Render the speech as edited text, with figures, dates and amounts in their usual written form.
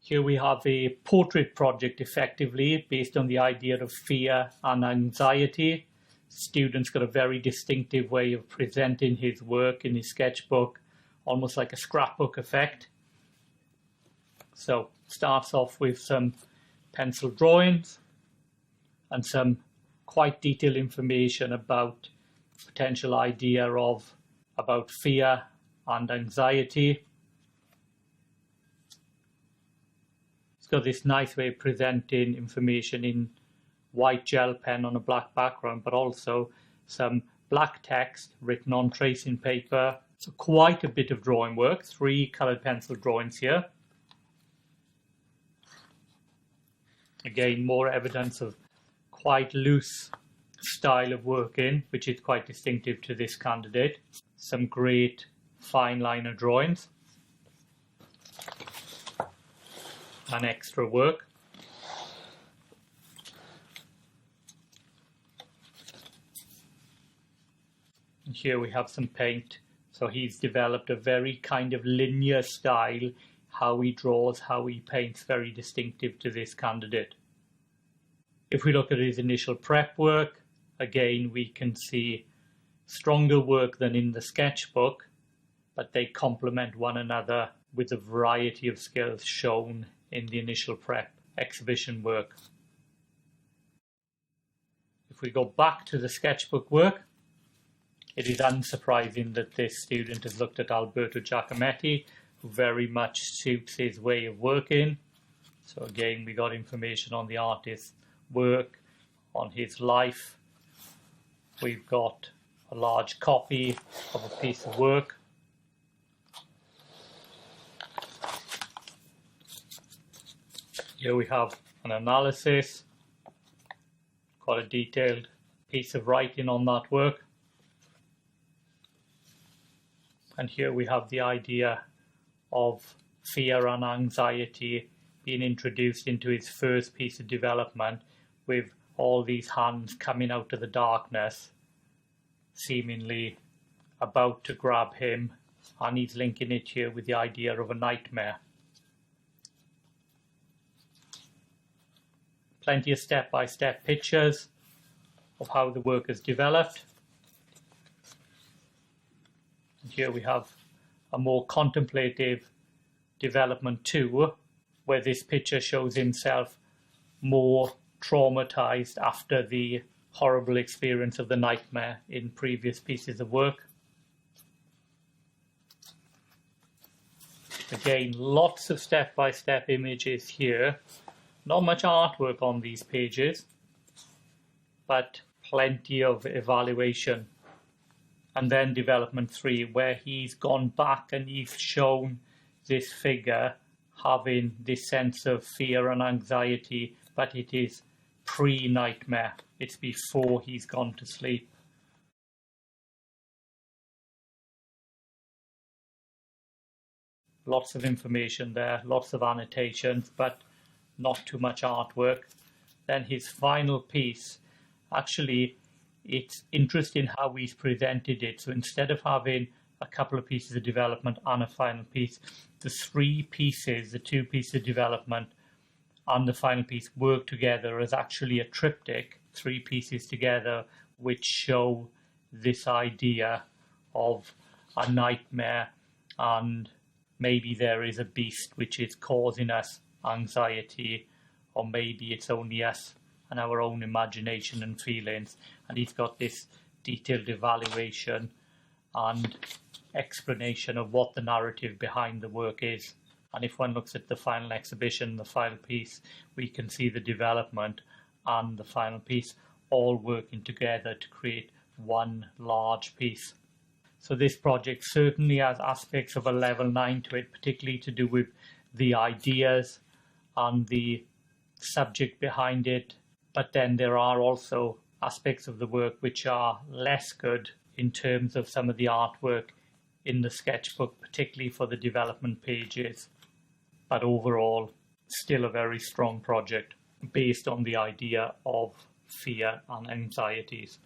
Here we have a portrait project effectively based on the idea of fear and anxiety. Student's got a very distinctive way of presenting his work in his sketchbook, almost like a scrapbook effect. So starts off with some pencil drawings and some quite detailed information about potential idea about fear and anxiety. It's got this nice way of presenting information in white gel pen on a black background, but also some black text written on tracing paper. So quite a bit of drawing work, 3 coloured pencil drawings here. Again, more evidence of quite loose style of working, which is quite distinctive to this candidate. Some great fine liner drawings and extra work. And here we have some paint. So he's developed a very kind of linear style, how he draws, how he paints, very distinctive to this candidate. If we look at his initial prep work, again we can see stronger work than in the sketchbook, but they complement one another with a variety of skills shown in the initial prep exhibition work. If we go back to the sketchbook work, it is unsurprising that this student has looked at Alberto Giacometti, who very much suits his way of working. So again, we got information on the artist's work, on his life. We've got a large copy of a piece of work. Here we have an analysis, quite a detailed piece of writing on that work. And here we have the idea of fear and anxiety being introduced into his first piece of development, with all these hands coming out of the darkness, seemingly about to grab him, and he's linking it here with the idea of a nightmare. Plenty of step-by-step pictures of how the work is developed. And here we have a more contemplative development too, where this picture shows himself more traumatized after the horrible experience of the nightmare in previous pieces of work. Again, lots of step-by-step images here. Not much artwork on these pages, but plenty of evaluation. And then development 3, where he's gone back and he's shown this figure having this sense of fear and anxiety, but it is pre-nightmare. It's before he's gone to sleep. Lots of information there, lots of annotations, but not too much artwork. Then his final piece, actually it's interesting how he's presented it. So instead of having a couple of pieces of development and a final piece, the 3 pieces, the 2 pieces of development and the final piece work together as actually a triptych, 3 pieces together, which show this idea of a nightmare, and maybe there is a beast which is causing us anxiety, or maybe it's only us and our own imagination and feelings. And he's got this detailed evaluation and explanation of what the narrative behind the work is. And if one looks at the final exhibition, the final piece, we can see the development and the final piece all working together to create one large piece. So this project certainly has aspects of a level 9 to it, particularly to do with the ideas and the subject behind it. But then there are also aspects of the work which are less good in terms of some of the artwork in the sketchbook, particularly for the development pages. But overall, still a very strong project based on the idea of fear and anxieties.